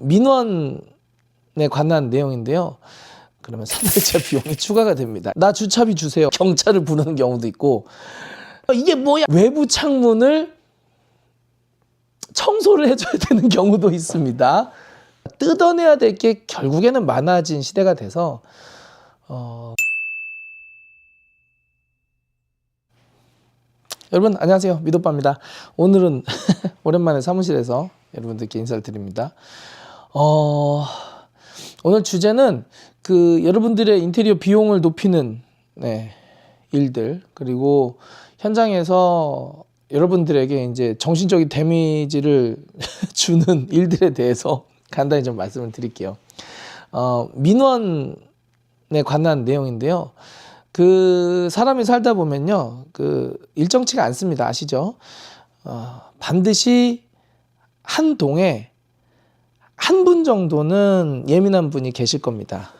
민원에 관한 내용인데요. 그러면 사달차 비용이 추가가 됩니다. 나 주차비 주세요. 경찰을 부르는 경우도 있고, 이게 뭐야? 외부 창문을 청소를 해줘야 되는 경우도 있습니다. 뜯어내야 될 게 결국에는 많아진 시대가 돼서 여러분 안녕하세요, 미도빠입니다. 오늘은 오랜만에 사무실에서 여러분들께 인사를 드립니다. 오늘 주제는 여러분들의 인테리어 비용을 높이는 일들, 그리고 현장에서 여러분들에게 이제 정신적인 데미지를 주는 일들에 대해서 간단히 좀 말씀을 드릴게요. 민원에 관한 내용인데요. 사람이 살다 보면요, 일정치가 않습니다. 아시죠? 반드시 한 동에 한 분 정도는 예민한 분이 계실 겁니다.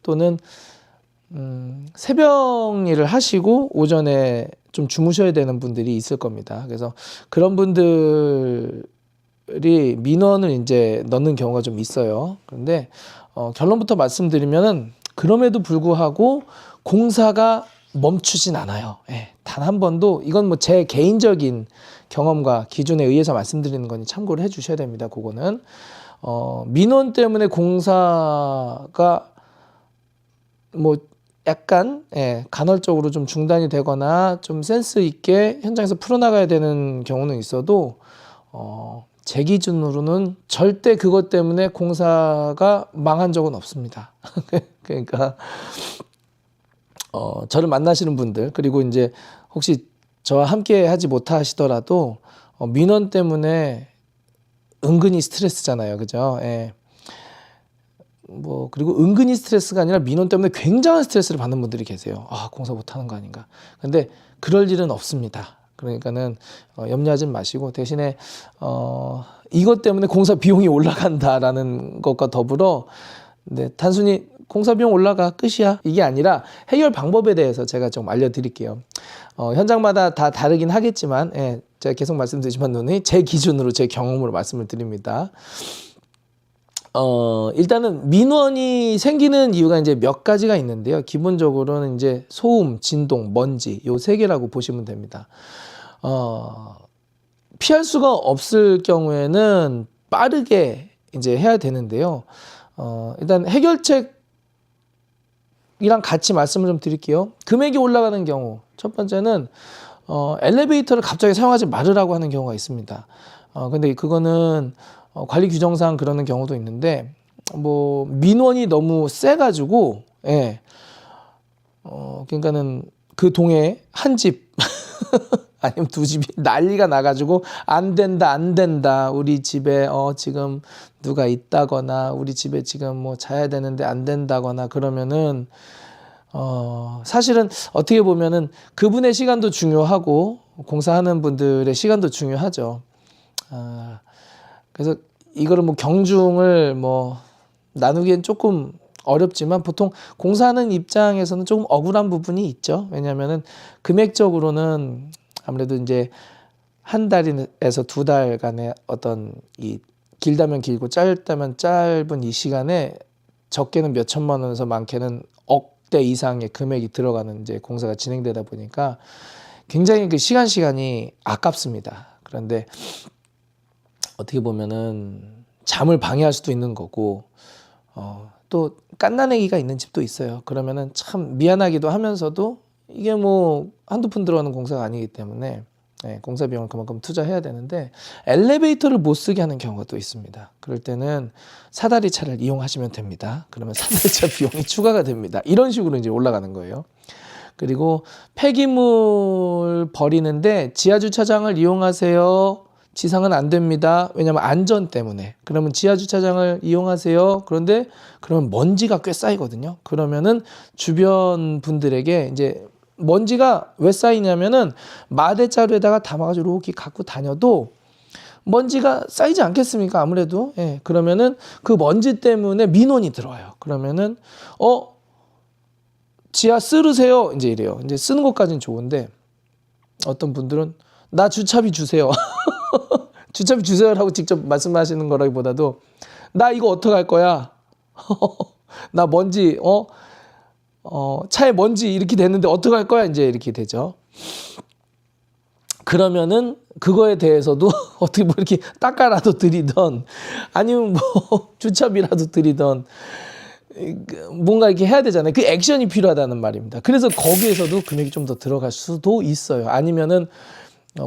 또는 새벽 일을 하시고 오전에 좀 주무셔야 되는 분들이 있을 겁니다. 그래서 그런 분들이 민원을 이제 넣는 경우가 좀 있어요. 그런데 결론부터 말씀드리면은 그럼에도 불구하고 공사가 멈추진 않아요. 단 한 번도. 이건 뭐 제 개인적인 경험과 기준에 의해서 말씀드리는 거니 참고를 해 주셔야 됩니다. 그거는 민원 때문에 공사가 뭐 약간 간헐적으로 좀 중단이 되거나 좀 센스 있게 현장에서 풀어나가야 되는 경우는 있어도 제 기준으로는 절대 그것 때문에 공사가 망한 적은 없습니다. 그러니까 저를 만나시는 분들, 그리고 이제 혹시 저와 함께 하지 못하시더라도 민원 때문에 은근히 스트레스잖아요. 그죠? 그리고 은근히 스트레스가 아니라 민원 때문에 굉장한 스트레스를 받는 분들이 계세요. 공사 못하는 거 아닌가. 근데 그럴 일은 없습니다. 그러니까는 염려하지 마시고, 대신에 이것 때문에 공사 비용이 올라간다라는 것과 더불어 단순히 공사 비용 올라가 끝이야, 이게 아니라 해결 방법에 대해서 제가 좀 알려드릴게요. 현장마다 다 다르긴 하겠지만 제가 계속 말씀드리지만 제 기준으로, 제 경험으로 말씀을 드립니다. 일단은 민원이 생기는 이유가 이제 몇 가지가 있는데요. 기본적으로는 이제 소음, 진동, 먼지, 요 세 개라고 보시면 됩니다. 피할 수가 없을 경우에는 빠르게 이제 해야 되는데요. 일단 해결책이랑 같이 말씀을 좀 드릴게요. 금액이 올라가는 경우, 첫 번째는 엘리베이터를 갑자기 사용하지 말으라고 하는 경우가 있습니다. 근데 그거는 관리 규정상 그러는 경우도 있는데, 민원이 너무 세가지고, 그러니까는 그 동에 한 집, 아니면 두 집이 난리가 나가지고, 안 된다. 우리 집에, 지금 누가 있다거나, 우리 집에 지금 뭐 자야 되는데 안 된다거나 그러면은, 사실은 어떻게 보면은 그분의 시간도 중요하고, 공사하는 분들의 시간도 중요하죠. 그래서 이거를 경중을 나누기엔 조금 어렵지만, 보통 공사하는 입장에서는 조금 억울한 부분이 있죠. 왜냐하면은 금액적으로는 아무래도 이제 한 달에서 두 달간의 어떤 이 길다면 길고 짧다면 짧은 이 시간에 적게는 몇 천만 원에서 많게는 억대 이상의 금액이 들어가는 이제 공사가 진행되다 보니까 굉장히 그 시간이 아깝습니다. 그런데 어떻게 보면은 잠을 방해할 수도 있는 거고, 또 깐난애기가 있는 집도 있어요. 그러면은 참 미안하기도 하면서도 이게 한두 푼 들어가는 공사가 아니기 때문에 공사 비용을 그만큼 투자해야 되는데, 엘리베이터를 못 쓰게 하는 경우가 또 있습니다. 그럴 때는 사다리 차를 이용하시면 됩니다. 그러면 사다리차 비용이 추가가 됩니다. 이런 식으로 이제 올라가는 거예요. 그리고 폐기물 버리는데 지하주차장을 이용하세요. 지상은 안 됩니다. 왜냐하면 안전 때문에. 그러면 지하주차장을 이용하세요. 그런데 그러면 먼지가 꽤 쌓이거든요. 그러면은 주변 분들에게 이제 먼지가 왜 쌓이냐면은 마대자루에다가 담아가지고 이렇게 갖고 다녀도 먼지가 쌓이지 않겠습니까? 아무래도. 그러면은 그 먼지 때문에 민원이 들어와요. 그러면은 지하 쓰르세요. 이제 이래요. 이제 쓰는 것까지는 좋은데, 어떤 분들은 나 주차비 주세요. 주차비 주세요라고 직접 말씀하시는 거라기보다도 나 이거 어떡할 거야? 나 먼지, 차에 먼지 이렇게 됐는데 어떡할 거야? 이제 이렇게 되죠. 그러면은 그거에 대해서도 어떻게 뭐 이렇게 닦아라도 드리던 아니면 뭐 주차비라도 드리던 뭔가 이렇게 해야 되잖아요. 그 액션이 필요하다는 말입니다. 그래서 거기에서도 금액이 좀 더 들어갈 수도 있어요. 아니면은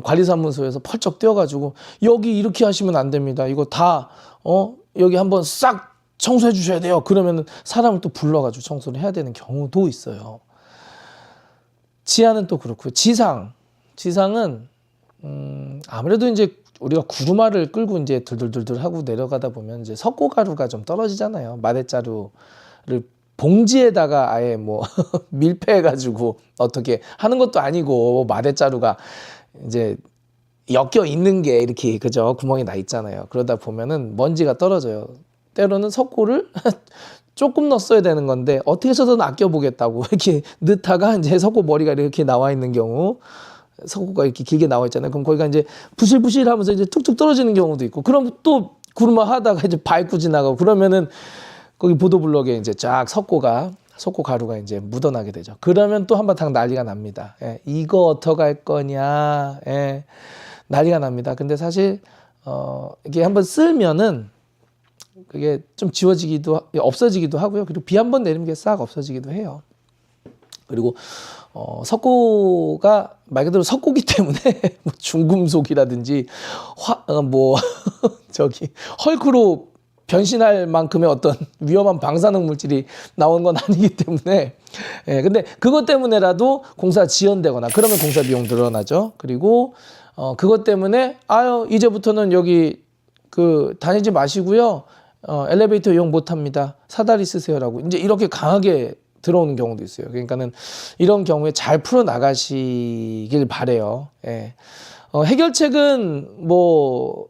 관리사무소에서 펄쩍 뛰어가지고 여기 이렇게 하시면 안 됩니다. 이거 다 여기 한번 싹 청소해 주셔야 돼요. 그러면은 사람을 또 불러가지고 청소를 해야 되는 경우도 있어요. 지하는 또 그렇고요. 지상은 아무래도 이제 우리가 구루마를 끌고 이제 들들들들 하고 내려가다 보면 이제 석고가루가 좀 떨어지잖아요. 마대자루를 봉지에다가 아예 뭐 밀폐해가지고 어떻게 하는 것도 아니고 마대자루가 이제 엮여 있는 게 이렇게 그죠 구멍이 나 있잖아요. 그러다 보면은 먼지가 떨어져요. 때로는 석고를 조금 넣었어야 되는 건데 어떻게 해서든 아껴보겠다고 이렇게 넣다가 이제 석고 머리가 이렇게 나와 있는 경우, 석고가 이렇게 길게 나와 있잖아요. 그럼 거기가 이제 부실부실 하면서 이제 툭툭 떨어지는 경우도 있고, 그럼 또 구르마 하다가 이제 밟고 지나가고 그러면은 거기 보도블럭에 이제 쫙 석고 가루가 이제 묻어나게 되죠. 그러면 또 한바탕 난리가 납니다. 예, 이거 어떡할 거냐, 예, 난리가 납니다. 근데 사실 이게 한번 쓸면은 그게 좀 없어지기도 하고요. 그리고 비 한 번 내리면 게 싹 없어지기도 해요. 그리고 석고가 말 그대로 석고기 때문에 뭐 중금속이라든지 저기 헐크로 변신할 만큼의 어떤 위험한 방사능 물질이 나온 건 아니기 때문에, 예, 근데 그것 때문에라도 공사 지연되거나 그러면 공사 비용 늘어나죠. 그리고 그것 때문에 이제부터는 여기 다니지 마시고요. 엘리베이터 이용 못 합니다. 사다리 쓰세요라고 이제 이렇게 강하게 들어오는 경우도 있어요. 그러니까는 이런 경우에 잘 풀어 나가시길 바래요. 예. 해결책은 뭐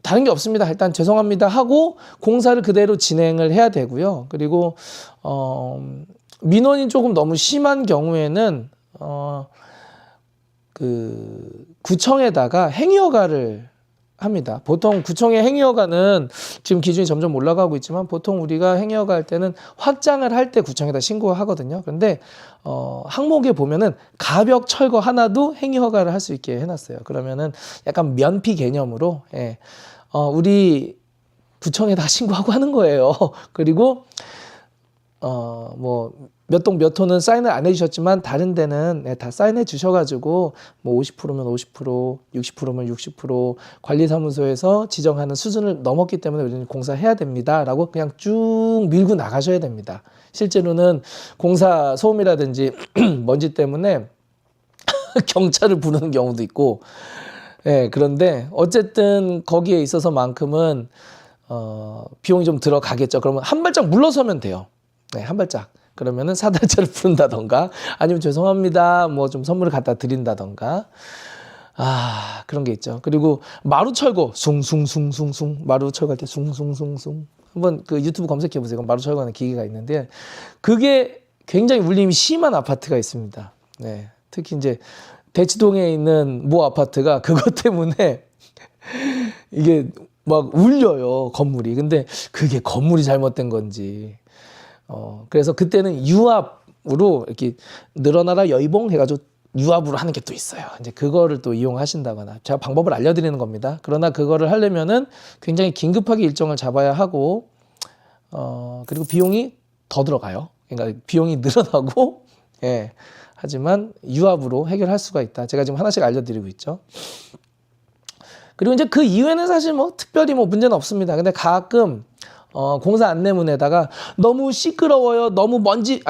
다른 게 없습니다. 일단 죄송합니다 하고 공사를 그대로 진행을 해야 되고요. 그리고 민원이 조금 너무 심한 경우에는 구청에다가 행위허가를 합니다. 보통 구청의 행위허가는 지금 기준이 점점 올라가고 있지만 보통 우리가 행위허가 할 때는 확장을 할 때 구청에다 신고하거든요. 그런데 항목에 보면은 가벽 철거 하나도 행위허가를 할 수 있게 해놨어요. 그러면은 약간 면피 개념으로, 예, 우리 구청에다 신고하고 하는 거예요. 그리고 뭐 몇 동 몇 호는 사인을 안 해주셨지만 다른 데는, 네, 다 사인해 주셔가지고 뭐 50%면 50%, 60%면 60% 관리사무소에서 지정하는 수준을 넘었기 때문에 우리는 공사해야 됩니다라고 그냥 쭉 밀고 나가셔야 됩니다. 실제로는 공사 소음이라든지 먼지 때문에 경찰을 부르는 경우도 있고, 예, 그런데 어쨌든 거기에 있어서만큼은 비용이 좀 들어가겠죠. 그러면 한 발짝 물러서면 돼요. 네, 한 발짝. 그러면은 사다리차를 부른다던가 아니면 죄송합니다 뭐 좀 선물을 갖다 드린다던가, 그런 게 있죠. 그리고 마루 철거 숭숭숭숭숭, 마루 철거할 때 숭숭숭숭, 한번 그 유튜브 검색해 보세요. 마루 철거하는 기계가 있는데 그게 굉장히 울림이 심한 아파트가 있습니다. 네, 특히 이제 대치동에 있는 모 아파트가 그것 때문에 이게 막 울려요, 건물이. 근데 그게 건물이 잘못된 건지, 그래서 그때는 유압으로 이렇게 늘어나라 여의봉 해가지고 유압으로 하는 게 또 있어요. 이제 그거를 또 이용하신다거나, 제가 방법을 알려드리는 겁니다. 그러나 그거를 하려면은 굉장히 긴급하게 일정을 잡아야 하고, 그리고 비용이 더 들어가요. 그러니까 비용이 늘어나고, 예, 하지만 유압으로 해결할 수가 있다. 제가 지금 하나씩 알려드리고 있죠. 그리고 이제 그 이후에는 사실 뭐 특별히 뭐 문제는 없습니다. 근데 가끔 공사 안내문에다가 너무 시끄러워요, 너무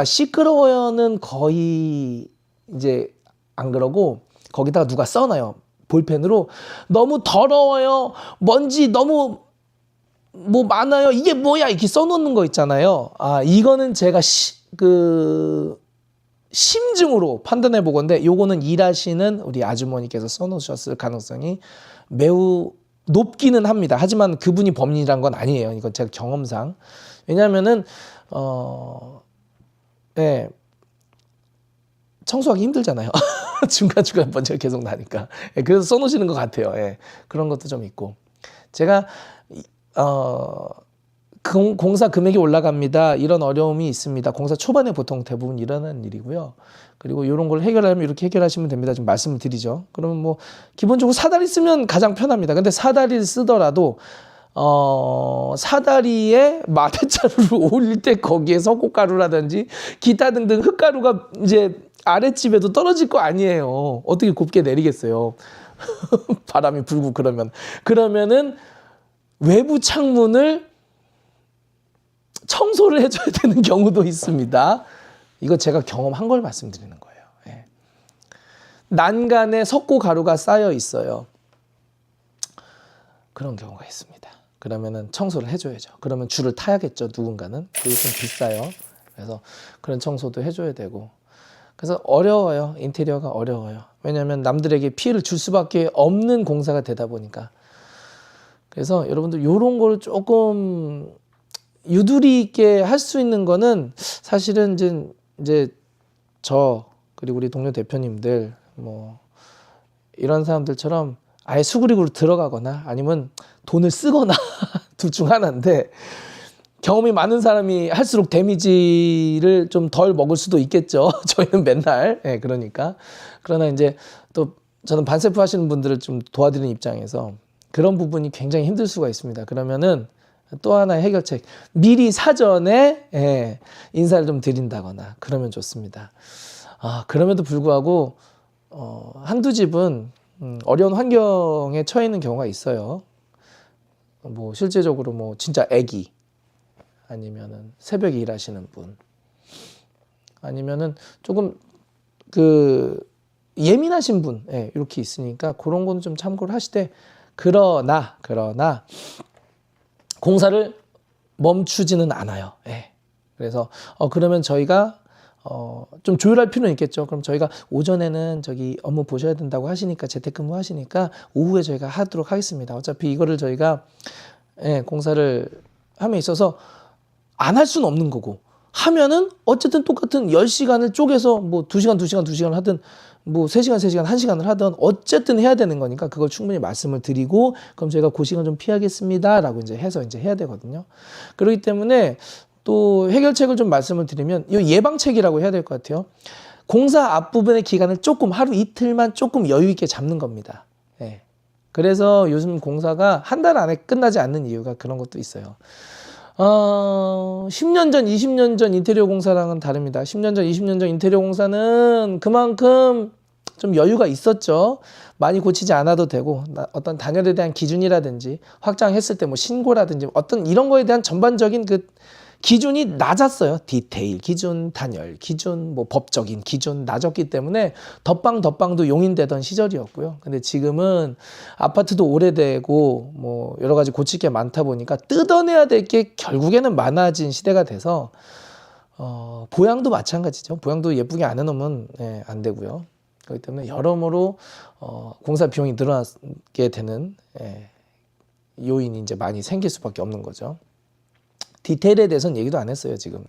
시끄러워요는 거의 이제 안 그러고 거기다가 누가 써놔요. 볼펜으로 너무 더러워요, 먼지 너무 뭐 많아요, 이게 뭐야, 이렇게 써놓는 거 있잖아요. 이거는 제가 심증으로 판단해 보건데 요거는 일하시는 우리 아주머니께서 써놓으셨을 가능성이 매우 높기는 합니다. 하지만 그분이 범인이란 건 아니에요. 이건 제가 경험상. 왜냐하면은 예, 청소하기 힘들잖아요. 중간중간 먼지가 계속 나니까. 예, 그래서 써놓으시는 것 같아요. 예, 그런 것도 좀 있고. 제가 공사 금액이 올라갑니다. 이런 어려움이 있습니다. 공사 초반에 보통 대부분 일어나는 일이고요. 그리고 이런 걸 해결하려면 이렇게 해결하시면 됩니다. 좀 말씀을 드리죠. 그러면 뭐 기본적으로 사다리 쓰면 가장 편합니다. 근데 사다리를 쓰더라도 사다리에 마대자루를 올릴 때 거기에 석고가루라든지 기타 등등 흙가루가 이제 아랫집에도 떨어질 거 아니에요. 어떻게 곱게 내리겠어요. 바람이 불고 그러면은 외부 창문을 청소를 해줘야 되는 경우도 있습니다. 이거 제가 경험한 걸 말씀드리는 거예요. 예. 난간에 석고가루가 쌓여 있어요. 그런 경우가 있습니다. 그러면은 청소를 해줘야죠. 그러면 줄을 타야겠죠. 누군가는. 그게 좀 비싸요. 그래서 그런 청소도 해줘야 되고. 그래서 어려워요. 인테리어가 어려워요. 왜냐하면 남들에게 피해를 줄 수밖에 없는 공사가 되다 보니까. 그래서 여러분들 이런 걸 조금 유두리 있게 할 수 있는 거는 사실은 이제 저 그리고 우리 동료 대표님들 뭐 이런 사람들처럼 아예 수그리고 들어가거나 아니면 돈을 쓰거나 둘 중 하나인데 경험이 많은 사람이 할수록 데미지를 좀 덜 먹을 수도 있겠죠. 저희는 맨날 그러니까 그러나 이제 또 저는 반세프 하시는 분들을 좀 도와드리는 입장에서 그런 부분이 굉장히 힘들 수가 있습니다. 그러면은 또 하나의 해결책 미리 사전에 인사를 좀 드린다거나 그러면 좋습니다. 그럼에도 불구하고 한두 집은 어려운 환경에 처해 있는 경우가 있어요. 뭐 실제적으로 뭐 진짜 아기 아니면은 새벽에 일하시는 분 아니면은 조금 그 예민하신 분 이렇게 있으니까 그런 거는 좀 참고를 하시되 그러나 공사를 멈추지는 않아요. 그래서 그러면 저희가 좀 조율할 필요는 있겠죠. 그럼 저희가 오전에는 저기 업무 보셔야 된다고 하시니까 재택근무 하시니까 오후에 저희가 하도록 하겠습니다. 어차피 이거를 저희가 공사를 함에 있어서 안 할 수는 없는 거고 하면은 어쨌든 똑같은 10시간을 쪼개서 뭐 2시간 하든 뭐 3시간, 1시간을 하든 어쨌든 해야 되는 거니까 그걸 충분히 말씀을 드리고 그럼 저희가 그 시간 좀 피하겠습니다 라고 이제 해서 이제 해야 되거든요. 그렇기 때문에 또 해결책을 좀 말씀을 드리면 이 예방책이라고 해야 될 것 같아요. 공사 앞부분의 기간을 조금 하루 이틀만 조금 여유 있게 잡는 겁니다. 그래서 요즘 공사가 한 달 안에 끝나지 않는 이유가 그런 것도 있어요. 10년 전, 20년 전 인테리어 공사랑은 다릅니다. 10년 전, 20년 전 인테리어 공사는 그만큼 좀 여유가 있었죠. 많이 고치지 않아도 되고 어떤 단열에 대한 기준이라든지 확장했을 때 뭐 신고라든지 어떤 이런 거에 대한 전반적인 그 기준이 낮았어요. 디테일 기준, 단열 기준, 뭐 법적인 기준 낮았기 때문에 덧방도 용인되던 시절이었고요. 근데 지금은 아파트도 오래되고 뭐 여러 가지 고칠 게 많다 보니까 뜯어내야 될 게 결국에는 많아진 시대가 돼서 보양도 마찬가지죠. 보양도 예쁘게 안 해놓으면 안 되고요. 그렇기 때문에 여러모로 공사 비용이 늘어나게 되는 요인이 이제 많이 생길 수밖에 없는 거죠. 디테일에 대해서는 얘기도 안 했어요, 지금.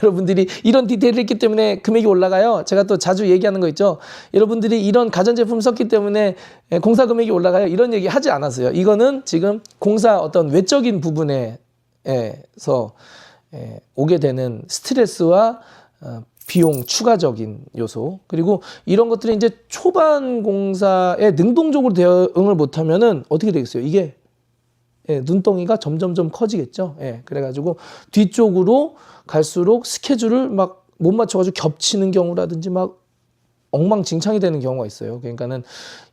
여러분들이 이런 디테일을 했기 때문에 금액이 올라가요. 제가 또 자주 얘기하는 거 있죠. 여러분들이 이런 가전제품 썼기 때문에 공사 금액이 올라가요. 이런 얘기 하지 않았어요. 이거는 지금 공사 어떤 외적인 부분에서 오게 되는 스트레스와 비용 추가적인 요소 그리고 이런 것들이 이제 초반 공사에 능동적으로 대응을 못하면은 어떻게 되겠어요? 이게 눈덩이가 점점점 커지겠죠. 그래가지고 뒤쪽으로 갈수록 스케줄을 막 못 맞춰가지고 겹치는 경우라든지 막 엉망진창이 되는 경우가 있어요. 그러니까는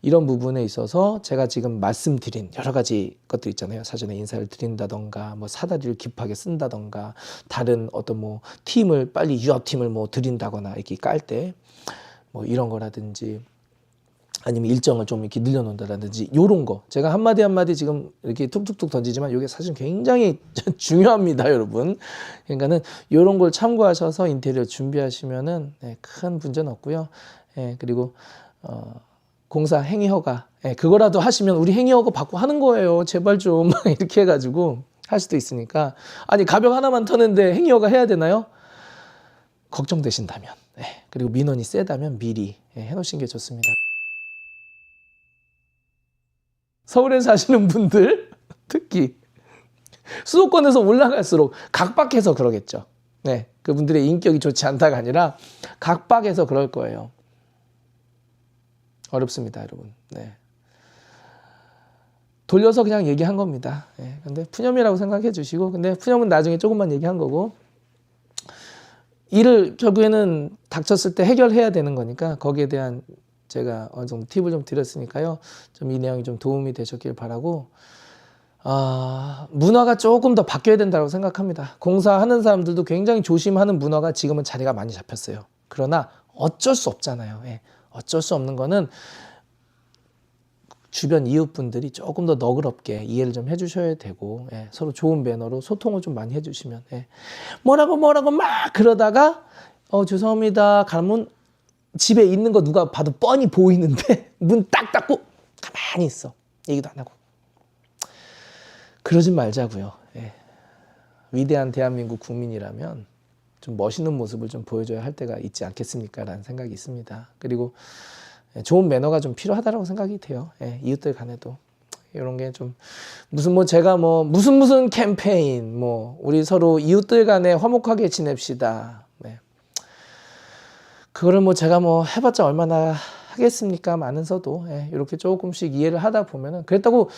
이런 부분에 있어서 제가 지금 말씀드린 여러 가지 것들 있잖아요. 사전에 인사를 드린다던가, 뭐 사다리를 깊하게 쓴다던가, 다른 어떤 뭐 팀을 빨리 유압팀을 뭐 드린다거나 이렇게 깔 때 뭐 이런 거라든지. 아니면 일정을 좀 이렇게 늘려놓는다든지 요런 거 제가 한마디 지금 이렇게 툭툭툭 던지지만 이게 사실 굉장히 중요합니다, 여러분. 그러니까는 요런 걸 참고하셔서 인테리어 준비하시면은 큰 문제는 없고요. 그리고 공사 행위허가 그거라도 하시면 우리 행위허가 받고 하는 거예요. 제발 좀 이렇게 해가지고 할 수도 있으니까 아니 가벽 하나만 터는데 행위허가 해야 되나요? 걱정되신다면 그리고 민원이 세다면 미리 해놓으신 게 좋습니다. 서울에 사시는 분들 특히 수도권에서 올라갈수록 각박해서 그러겠죠. 네, 그분들의 인격이 좋지 않다가 아니라 각박해서 그럴 거예요. 어렵습니다, 여러분. 네. 돌려서 그냥 얘기한 겁니다. 네, 근데 푸념이라고 생각해 주시고, 근데 푸념은 나중에 조금만 얘기한 거고, 일을 결국에는 닥쳤을 때 해결해야 되는 거니까 거기에 대한 제가 어느 정도 팁을 좀 드렸으니까요. 좀 이 내용이 좀 도움이 되셨길 바라고, 문화가 조금 더 바뀌어야 된다고 생각합니다. 공사하는 사람들도 굉장히 조심하는 문화가 지금은 자리가 많이 잡혔어요. 그러나 어쩔 수 없잖아요. 예. 어쩔 수 없는 거는 주변 이웃분들이 조금 더 너그럽게 이해를 좀 해주셔야 되고, 예. 서로 좋은 매너로 소통을 좀 많이 해주시면, 예. 뭐라고 막 그러다가 죄송합니다 가면 집에 있는 거 누가 봐도 뻔히 보이는데 문 딱 닫고 가만히 있어. 얘기도 안 하고. 그러진 말자고요. 예. 위대한 대한민국 국민이라면 좀 멋있는 모습을 좀 보여줘야 할 때가 있지 않겠습니까? 라는 생각이 있습니다. 그리고 좋은 매너가 좀 필요하다고 생각이 돼요. 예. 이웃들 간에도. 이런 게 좀 제가 무슨 캠페인 우리 서로 이웃들 간에 화목하게 지냅시다. 네. 그거를 제가 해봤자 얼마나 하겠습니까? 많은서도 이렇게 조금씩 이해를 하다 보면은 그랬다고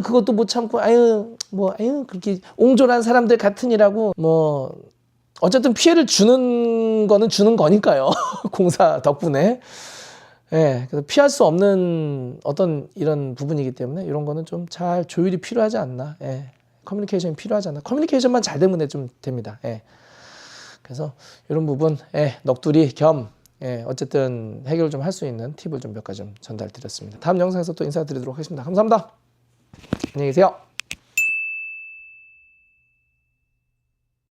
그것도 못 참고 그렇게 옹졸한 사람들 같으니라고 어쨌든 피해를 주는 거는 주는 거니까요. 공사 덕분에. 그래서 피할 수 없는 어떤 이런 부분이기 때문에 이런 거는 좀 잘 조율이 필요하지 않나. 커뮤니케이션이 필요하지 않나. 커뮤니케이션만 잘 되면 좀 됩니다. 그래서 이런 부분 넋두리 겸 어쨌든 해결을 좀 할 수 있는 팁을 좀 몇 가지 좀 전달드렸습니다. 다음 영상에서 또 인사드리도록 하겠습니다. 감사합니다. 안녕히 계세요.